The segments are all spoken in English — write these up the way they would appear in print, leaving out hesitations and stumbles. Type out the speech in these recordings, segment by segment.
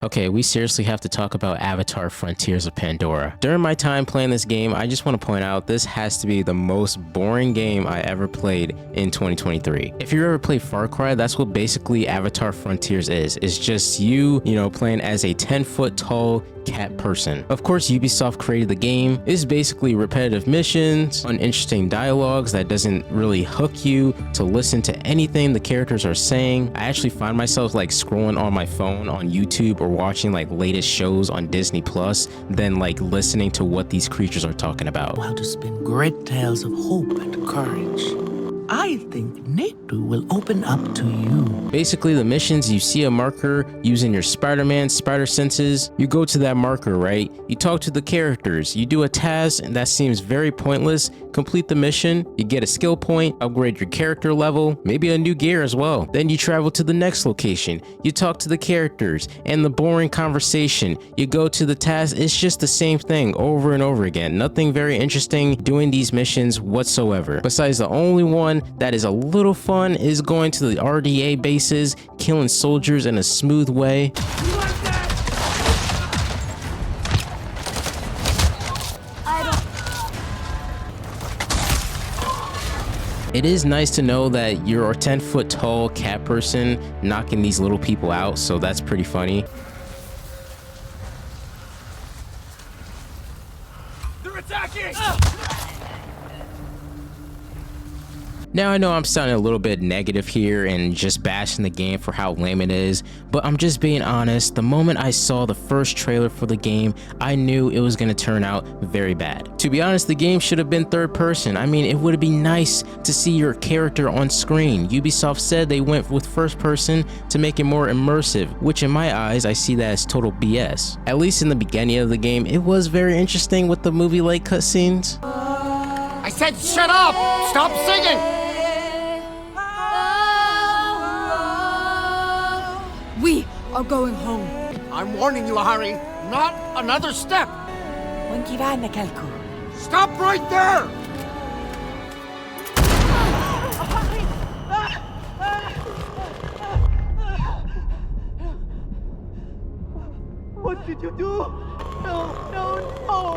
Okay, we seriously have to talk about Avatar Frontiers of Pandora. During my time playing this game, I just want to point out this has to be the most boring game I ever played in 2023. If you ever played Far Cry, that's what basically Avatar Frontiers is. It's just you playing as a 10-foot tall cat person. Of course, Ubisoft created the game. It's basically repetitive missions, uninteresting dialogues that doesn't really hook you to listen to anything the characters are saying. I actually find myself like scrolling on my phone on YouTube or watching like latest shows on Disney Plus than like listening to what these creatures are talking about. While to spin great tales of hope and courage, I think Netu will open up to you. Basically, the missions, you see a marker using your Spider-Man spider senses, you go to that marker, right? You talk to the characters, you do a task and that seems very pointless, complete the mission, you get a skill point, upgrade your character level, maybe a new gear as well. Then you travel to the next location, you talk to the characters, and the boring conversation, you go to the task. It's just the same thing over and over again. Nothing very interesting doing these missions whatsoever. Besides, the only one that is a little fun is going to the RDA bases, killing soldiers in a smooth way. It is nice to know that you're a 10-foot tall cat person knocking these little people out, so that's pretty funny. They're attacking! Now I know I'm sounding a little bit negative here and just bashing the game for how lame it is, but I'm just being honest. The moment I saw the first trailer for the game, I knew it was going to turn out very bad. To be honest, the game should have been third person. I mean, it would have been nice to see your character on screen. Ubisoft said they went with first person to make it more immersive, which in my eyes, I see that as total BS. At least in the beginning of the game, it was very interesting with the movie-like cutscenes. I said shut up! Stop singing! We are going home. I'm warning you, Harry. Not another step! Stop right there! What did you do? No.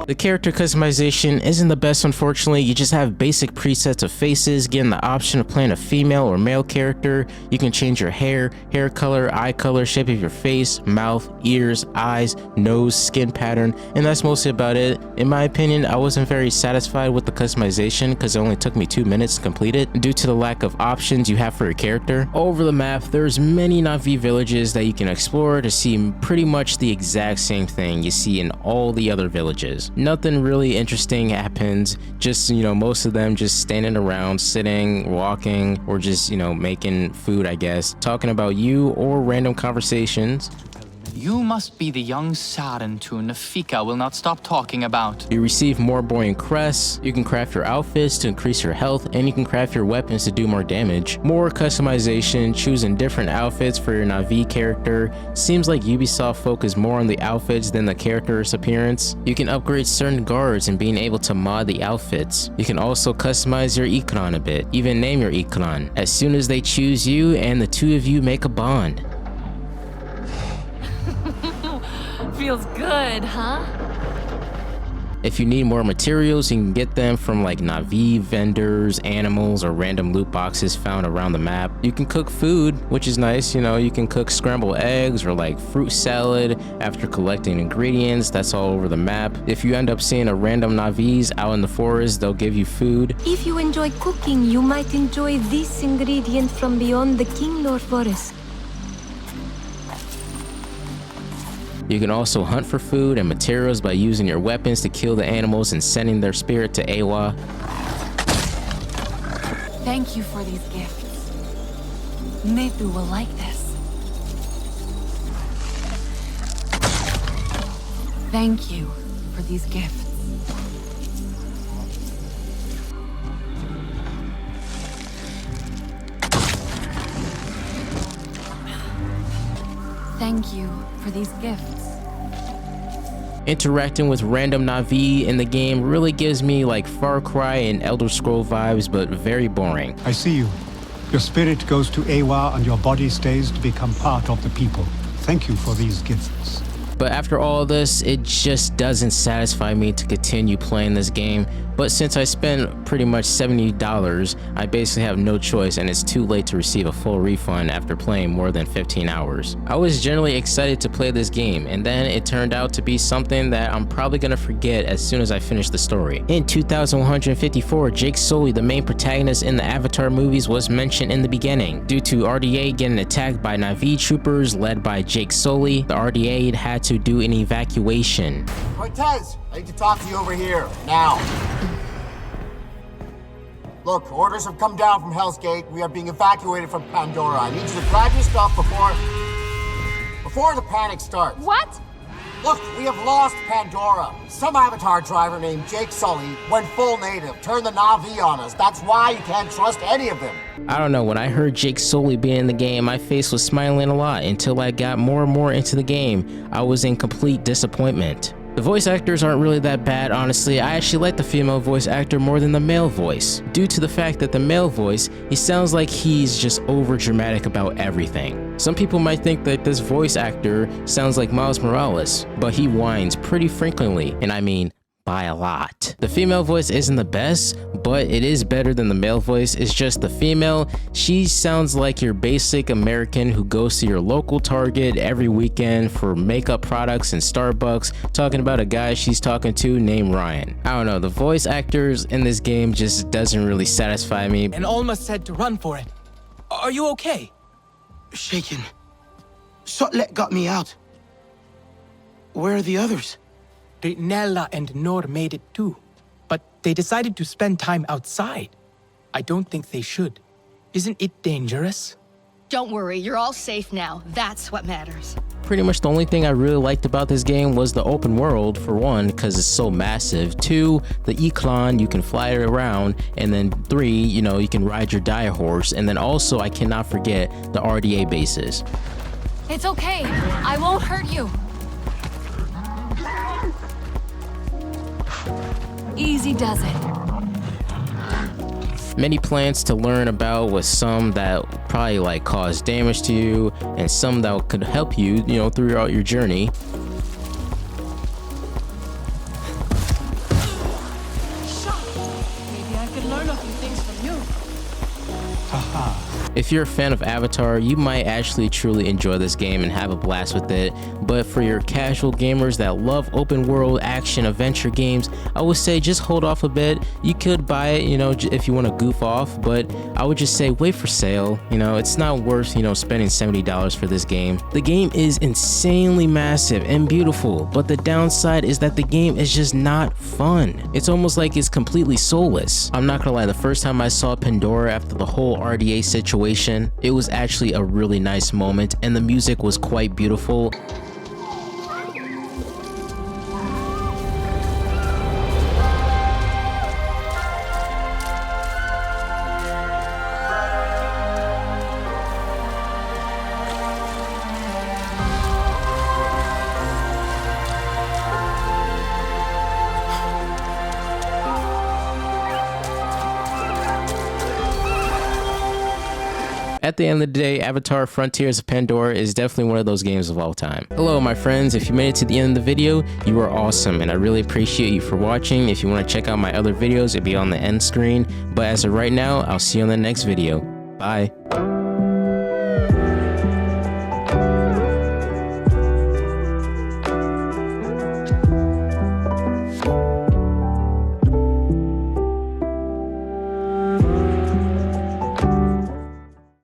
The character customization isn't the best, unfortunately. You just have basic presets of faces, getting the option of playing a female or male character. You can change your hair color, eye color, shape of your face, mouth, ears, eyes, nose, skin pattern, and that's mostly about it. In my opinion, I wasn't very satisfied with the customization because it only took me 2 minutes to complete it due to the lack of options you have for your character. All over the map, there's many Na'vi villages that you can explore to see pretty much the exact same thing you see in all the other villages. Nothing really interesting happens, just most of them just standing around, sitting, walking, or just making food, I guess, talking about you or random conversations. You must be the young Sarent who Nafika will not stop talking about. You receive more buoyant crests, you can craft your outfits to increase your health, and you can craft your weapons to do more damage. More customization, choosing different outfits for your Na'vi character. Seems like Ubisoft focused more on the outfits than the character's appearance. You can upgrade certain guards and being able to mod the outfits. You can also customize your Ikran a bit, even name your Ikran, as soon as they choose you and the two of you make a bond. Feels good, huh? If you need more materials, you can get them from like Na'vi vendors, animals, or random loot boxes found around the map. You can cook food, which is nice. You can cook scrambled eggs or like fruit salad after collecting ingredients. That's all over the map. If you end up seeing a random Na'vis out in the forest, they'll give you food. If you enjoy cooking, you might enjoy this ingredient from beyond the Kinglor forest. You can also hunt for food and materials by using your weapons to kill the animals and sending their spirit to Awa. Thank you for these gifts. Netu will like this. Thank you for these gifts. Thank you for these gifts. Interacting with random Na'vi in the game really gives me like Far Cry and Elder Scroll vibes, but very boring. I see you. Your spirit goes to Awa and your body stays to become part of the people. Thank you for these gifts. But after all this, it just doesn't satisfy me to continue playing this game. But since I spent pretty much $70, I basically have no choice, and it's too late to receive a full refund after playing more than 15 hours. I was generally excited to play this game, and then it turned out to be something that I'm probably gonna forget as soon as I finish the story. In 2154, Jake Sully, the main protagonist in the Avatar movies, was mentioned in the beginning. Due to RDA getting attacked by Na'vi troopers led by Jake Sully, the RDA had to do an evacuation. Cortez, I need to talk to you over here, now. Look, orders have come down from Hell's Gate. We are being evacuated from Pandora. I need you to grab your stuff before the panic starts. What? Look, we have lost Pandora. Some Avatar driver named Jake Sully went full native, turned the Na'vi on us. That's why you can't trust any of them. I don't know, when I heard Jake Sully being in the game, my face was smiling a lot until I got more and more into the game. I was in complete disappointment. The voice actors aren't really that bad, honestly. I actually like the female voice actor more than the male voice, due to the fact that the male voice, he sounds like he's just over dramatic about everything. Some people might think that this voice actor sounds like Miles Morales, but he whines pretty frequently, and I mean by a lot. The female voice isn't the best, but it is better than the male voice. It's just the female, she sounds like your basic American who goes to your local Target every weekend for makeup products and Starbucks, talking about a guy she's talking to named Ryan. I don't know, the voice actors in this game just doesn't really satisfy me. And Alma said to run for it. Are you okay? Shaken. Shotlet got me out. Where are the others? Nella and Nor made it too, but they decided to spend time outside. I don't think they should. Isn't it dangerous? Don't worry, you're all safe now. That's what matters. Pretty much the only thing I really liked about this game was the open world, for one, because it's so massive. Two, the Eclon, you can fly it around. And then three, you know, you can ride your dire horse. And then also, I cannot forget the RDA bases. It's okay. I won't hurt you. Easy does it. Many plants to learn about, with some that probably like cause damage to you and some that could help you, you know, throughout your journey. Maybe I could learn a few things from you. If you're a fan of Avatar, you might actually truly enjoy this game and have a blast with it. But for your casual gamers that love open world action adventure games, I would say just hold off a bit. You could buy it, you know, if you want to goof off, but I would just say wait for sale. You know, it's not worth, you know, spending $70 for this game. The game is insanely massive and beautiful, but the downside is that the game is just not fun. It's almost like it's completely soulless. I'm not gonna lie, the first time I saw Pandora after the whole RDA situation, it was actually a really nice moment, and the music was quite beautiful. At the end of the day, Avatar Frontiers of Pandora is definitely one of those games of all time. Hello my friends, if you made it to the end of the video, you are awesome and I really appreciate you for watching. If you want to check out my other videos, it'll be on the end screen. But as of right now, I'll see you on the next video. Bye.